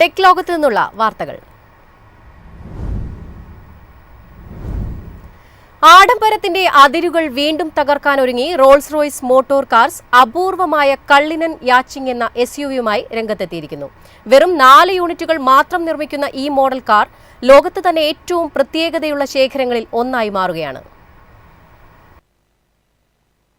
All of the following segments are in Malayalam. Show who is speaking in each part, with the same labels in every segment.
Speaker 1: ടെക് ലോകത്ത് നിന്നുള്ള വാർത്തകൾ. ആഡംബരത്തിന്റെ അതിരുകൾ വീണ്ടും തകർക്കാനൊരുങ്ങി റോൾസ് റോയ്സ് മോട്ടോർ കാർസ് അപൂർവമായ കള്ളിനൻ യാച്ചിങ് എന്ന എസ്യുവിയുമായി രംഗത്തെത്തിയിരിക്കുന്നു. വെറും 4 യൂണിറ്റുകൾ മാത്രം നിർമ്മിക്കുന്ന ഈ മോഡൽ കാർ ലോകത്ത് തന്നെ ഏറ്റവും പ്രത്യേകതയുള്ള ശേഖരങ്ങളിൽ ഒന്നായി മാറുകയാണ്.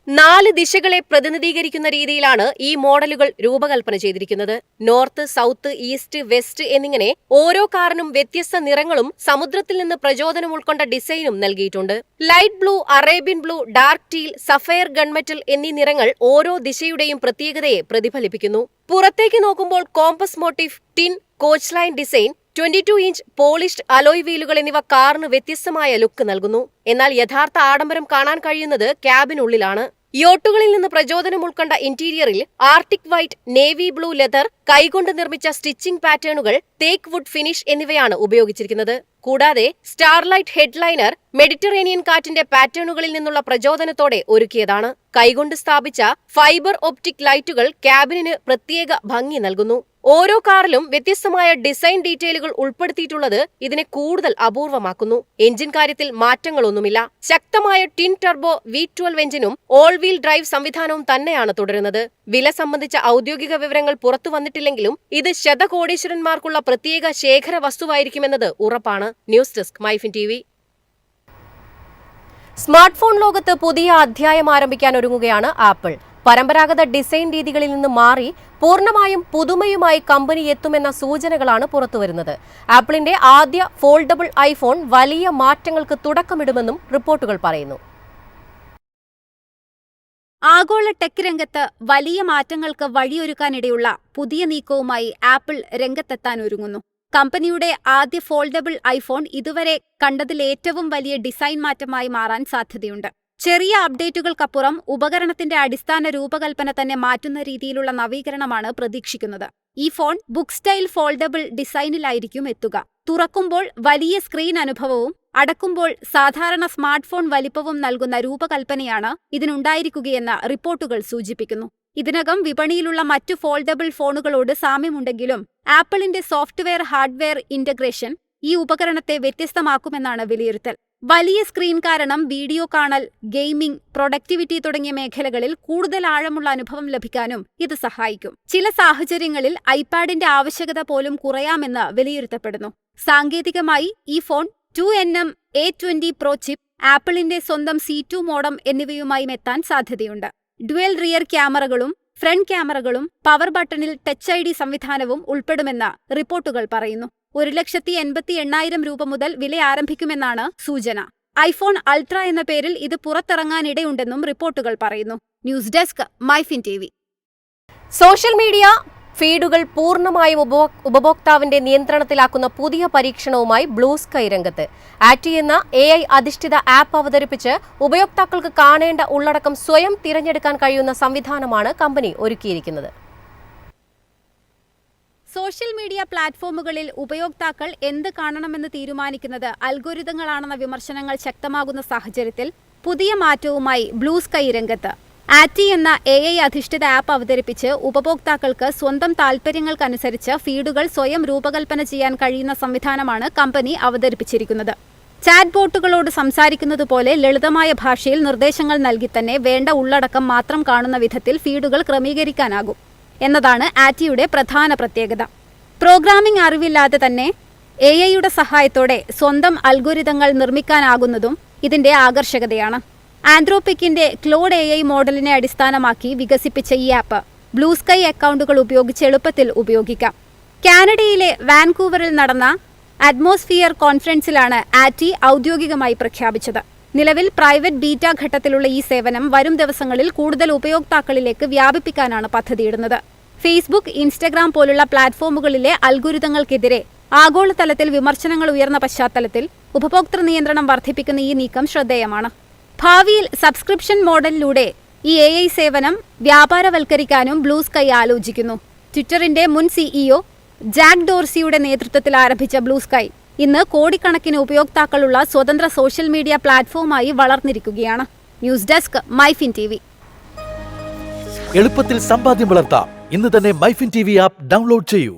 Speaker 1: 4 ദിശകളെ പ്രതിനിധീകരിക്കുന്ന രീതിയിലാണ് ഈ മോഡലുകൾ രൂപകൽപ്പന ചെയ്തിരിക്കുന്നത്. നോർത്ത്, സൗത്ത്, ഈസ്റ്റ്, വെസ്റ്റ് എന്നിങ്ങനെ ഓരോ കാറിനും വ്യത്യസ്ത നിറങ്ങളും സമുദ്രത്തിൽ നിന്ന് പ്രചോദനം ഉൾക്കൊണ്ട ഡിസൈനും നൽകിയിട്ടുണ്ട്. Light blue, Arabian blue, dark teal, sapphire gunmetal എന്നീ നിറങ്ങൾ ഓരോ ദിശയുടെയും പ്രത്യേകതയെ പ്രതിഫലിപ്പിക്കുന്നു. പുറത്തേക്ക് നോക്കുമ്പോൾ compass motif, twin, coach line design, 22 inch polished alloy വീലുകൾ എന്നിവ കാറിന് വ്യത്യസ്തമായ ലുക്ക് നൽകുന്നു. എന്നാൽ യഥാർത്ഥ ആഡംബരം കാണാൻ കഴിയുന്നത് ക്യാബിനുള്ളിലാണ്. യോട്ടുകളിൽ നിന്ന് പ്രചോദനം ഉൾക്കൊണ്ട ഇന്റീരിയറിൽ arctic white, navy blue leather, കൈകൊണ്ട് നിർമ്മിച്ച സ്റ്റിച്ചിംഗ് പാറ്റേണുകൾ, തേക്ക് വുഡ് ഫിനിഷ് എന്നിവയാണ് ഉപയോഗിച്ചിരിക്കുന്നത്. കൂടാതെ സ്റ്റാർലൈറ്റ് ഹെഡ്ലൈനർ മെഡിറ്ററേനിയൻ കാറ്റിന്റെ പാറ്റേണുകളിൽ നിന്നുള്ള പ്രചോദനത്തോടെ ഒരുക്കിയതാണ്. കൈകൊണ്ട് സ്ഥാപിച്ച ഫൈബർ ഒപ്റ്റിക് ലൈറ്റുകൾ ക്യാബിനിന് പ്രത്യേക ഭംഗി നൽകുന്നു. ഓരോ കാറിലും വ്യത്യസ്തമായ ഡിസൈൻ ഡീറ്റെയിലുകൾ ഉൾപ്പെടുത്തിയിട്ടുള്ളത് ഇതിനെ കൂടുതൽ അപൂർവമാക്കുന്നു. എഞ്ചിൻ കാര്യത്തിൽ മാറ്റങ്ങളൊന്നുമില്ല. ശക്തമായ ടിൻ ടർബോ V12 എഞ്ചിനും ഓൾ വീൽ ഡ്രൈവ് സംവിധാനവും തന്നെയാണ് തുടരുന്നത്. വില സംബന്ധിച്ച ഔദ്യോഗിക വിവരങ്ങൾ പുറത്തു വന്നിട്ടില്ലെങ്കിലും ഇത് ശതകോടീശ്വരന്മാർക്കുള്ള പ്രത്യേക ശേഖര വസ്തുവായിരിക്കുമെന്നത് ഉറപ്പാണ്. News desk MyFin TV. Smart phone ലോകത്ത് പുതിയ അധ്യായം ആരംഭിക്കാൻ ഒരുങ്ങുകയാണ് ആപ്പിൾ. പരമ്പരാഗത ഡിസൈൻ രീതികളിൽ നിന്ന് മാറി പൂർണ്ണമായും പുതുമയുമായി കമ്പനി എത്തുമെന്ന സൂചനകളാണ് പുറത്തുവരുന്നത്. ആപ്പിളിന്റെ ആദ്യ ഫോൾഡബിൾ ഐഫോൺ വലിയ മാറ്റങ്ങൾക്ക് തുടക്കമിടുമെന്നും റിപ്പോർട്ടുകൾ പറയുന്നു.
Speaker 2: ആഗോള ടെക് രംഗത്ത് വലിയ മാറ്റങ്ങൾക്ക് വഴിയൊരുക്കാനിടയുള്ള പുതിയ നീക്കവുമായി ആപ്പിൾ രംഗത്തെത്താനൊരുങ്ങുന്നു. കമ്പനിയുടെ ആദ്യ ഫോൾഡബിൾ ഐഫോൺ ഇതുവരെ കണ്ടതിലേറ്റവും വലിയ ഡിസൈൻ മാറ്റമായി മാറാൻ സാധ്യതയുണ്ട്. ചെറിയ അപ്ഡേറ്റുകൾക്കപ്പുറം ഉപകരണത്തിന്റെ അടിസ്ഥാന രൂപകൽപ്പന തന്നെ മാറ്റുന്ന രീതിയിലുള്ള നവീകരണമാണ് പ്രതീക്ഷിക്കുന്നത്. ഈ ഫോൺ ബുക്ക് സ്റ്റൈൽ ഫോൾഡബിൾ ഡിസൈനിലായിരിക്കും എത്തുക. തുറക്കുമ്പോൾ വലിയ സ്ക്രീൻ അനുഭവവും അടക്കുമ്പോൾ സാധാരണ സ്മാർട്ട് ഫോൺ വലിപ്പവും നൽകുന്ന രൂപകൽപ്പനയാണ് ഇതിനുണ്ടായിരിക്കുകയെന്ന് റിപ്പോർട്ടുകൾ സൂചിപ്പിക്കുന്നു. ഇതിനകം വിപണിയിലുള്ള മറ്റു ഫോൾഡബിൾ ഫോണുകളോട് സാമ്യമുണ്ടെങ്കിലും ആപ്പിളിന്റെ സോഫ്റ്റ്വെയർ ഹാർഡ്വെയർ ഇന്റഗ്രേഷൻ ഈ ഉപകരണത്തെ വ്യത്യസ്തമാക്കുമെന്നാണ് വിലയിരുത്തൽ. വലിയ സ്ക്രീൻ കാരണം വീഡിയോ കാണൽ, ഗെയിമിംഗ്, പ്രൊഡക്ടിവിറ്റി തുടങ്ങിയ മേഖലകളിൽ കൂടുതൽ ആഴമുള്ള അനുഭവം ലഭിക്കാനും ഇത് സഹായിക്കും. ചില സാഹചര്യങ്ങളിൽ ഐപാഡിന്റെ ആവശ്യകത പോലും കുറയാമെന്ന് വിലയിരുത്തപ്പെടുന്നു. സാങ്കേതികമായി ഈ phone 2nm A20 Pro chip, ആപ്പിളിന്റെ സ്വന്തം C2 മോഡം എന്നിവയുമായും എത്താൻ സാധ്യതയുണ്ട്. ഡ്യുവൽ റിയർ ക്യാമറകളും ഫ്രണ്ട് ക്യാമറകളും പവർ ബട്ടണിൽ ടച്ച് ID സംവിധാനവും ഉൾപ്പെടുമെന്ന് റിപ്പോർട്ടുകൾ പറയുന്നു. 1,88,000 രൂപ മുതൽ വില ആരംഭിക്കുമെന്നാണ് സൂചന. ഐഫോൺ അൾട്ര എന്ന പേരിൽ ഇത് പുറത്തിറങ്ങാനിടയുണ്ടെന്നും റിപ്പോർട്ടുകൾ പറയുന്നു. News desk MyFin TV.
Speaker 1: Social media ഫീഡുകൾ പൂർണ്ണമായും ഉപഭോക്താവിന്റെ നിയന്ത്രണത്തിലാക്കുന്ന പുതിയ പരീക്ഷണവുമായി ബ്ലൂ സ്കൈ രംഗത്ത്. ആറ്റി എന്ന AI അധിഷ്ഠിത ആപ്പ് അവതരിപ്പിച്ച് ഉപയോക്താക്കൾക്ക് കാണേണ്ട ഉള്ളടക്കം സ്വയം തിരഞ്ഞെടുക്കാൻ കഴിയുന്ന സംവിധാനമാണ് കമ്പനി ഒരുക്കിയിരിക്കുന്നത്.
Speaker 2: സോഷ്യൽ മീഡിയ പ്ലാറ്റ്ഫോമുകളിൽ ഉപയോക്താക്കൾ എന്ത് കാണണമെന്ന് തീരുമാനിക്കുന്നത് അൽഗോരിതങ്ങളാണെന്ന വിമർശനങ്ങൾ ശക്തമാകുന്ന സാഹചര്യത്തിൽ പുതിയ മാറ്റവുമായി ബ്ലൂ സ്കൈ രംഗത്ത്. ആറ്റി എന്ന AI അധിഷ്ഠിത ആപ്പ് അവതരിപ്പിച്ച് ഉപഭോക്താക്കൾക്ക് സ്വന്തം താൽപ്പര്യങ്ങൾക്കനുസരിച്ച് ഫീഡുകൾ സ്വയം രൂപകൽപ്പന ചെയ്യാൻ കഴിയുന്ന സംവിധാനമാണ് കമ്പനി അവതരിപ്പിച്ചിരിക്കുന്നത്. ചാറ്റ് ബോട്ടുകളോട് സംസാരിക്കുന്നതുപോലെ ലളിതമായ ഭാഷയിൽ നിർദ്ദേശങ്ങൾ നൽകി തന്നെ വേണ്ട ഉള്ളടക്കം മാത്രം കാണുന്ന വിധത്തിൽ ഫീഡുകൾ ക്രമീകരിക്കാനാകും എന്നതാണ് ആറ്റിയുടെ പ്രധാന പ്രത്യേകത. പ്രോഗ്രാമിംഗ് അറിവില്ലാതെ തന്നെ AIയുടെ സഹായത്തോടെ സ്വന്തം അൽഗോരിതങ്ങൾ നിർമ്മിക്കാനാകുന്നതും ഇതിന്റെ ആകർഷകതയാണ്. ആന്ത്രോപിക്കിന്റെ ക്ലോഡ് AI മോഡലിനെ അടിസ്ഥാനമാക്കി വികസിപ്പിച്ച ഈ ആപ്പ് ബ്ലൂ സ്കൈ അക്കൗണ്ടുകൾ ഉപയോഗിച്ച് എളുപ്പത്തിൽ ഉപയോഗിക്കാം. കാനഡയിലെ വാൻകൂവറിൽ നടന്ന അറ്റ്മോസ്ഫിയർ കോൺഫറൻസിലാണ് ആറ്റി ഔദ്യോഗികമായി പ്രഖ്യാപിച്ചത്. നിലവിൽ പ്രൈവറ്റ് ബീറ്റ ഘട്ടത്തിലുള്ള ഈ സേവനം വരും ദിവസങ്ങളിൽ കൂടുതൽ ഉപയോക്താക്കളിലേക്ക് വ്യാപിപ്പിക്കാനാണ് പദ്ധതിയിടുന്നത്. ഫേസ്ബുക്ക്, ഇൻസ്റ്റഗ്രാം പോലുള്ള പ്ലാറ്റ്ഫോമുകളിലെ അൽഗോരിതങ്ങൾക്കെതിരെ ആഗോളതലത്തിൽ വിമർശനങ്ങൾ ഉയർന്ന പശ്ചാത്തലത്തിൽ ഉപഭോക്തൃ നിയന്ത്രണം വർദ്ധിപ്പിക്കുന്ന ഈ നീക്കം ശ്രദ്ധേയമാണ്. ഭാവിയിൽ സബ്സ്ക്രിപ്ഷൻ മോഡലിലൂടെ ഈ AI സേവനം വ്യാപാരവൽക്കരിക്കാനും ബ്ലൂ സ്കൈ ആലോചിക്കുന്നു. ട്വിറ്ററിന്റെ മുൻ CEO ജാക്ക് ഡോർസിയുടെ നേതൃത്വത്തിൽ ആരംഭിച്ച ബ്ലൂ സ്കൈ ഇന്ന് കോടിക്കണക്കിന് ഉപയോക്താക്കളുള്ള സ്വതന്ത്ര സോഷ്യൽ മീഡിയ പ്ലാറ്റ്ഫോമായി വളർന്നിരിക്കുകയാണ്. News desk MyFin TV.
Speaker 3: എളുപ്പത്തിൽ സമ്പാദ്യം വളർത്താം. ഇന്ന് തന്നെ മൈഫിൻ TV ആപ്പ് ഡൗൺലോഡ് ചെയ്യൂ.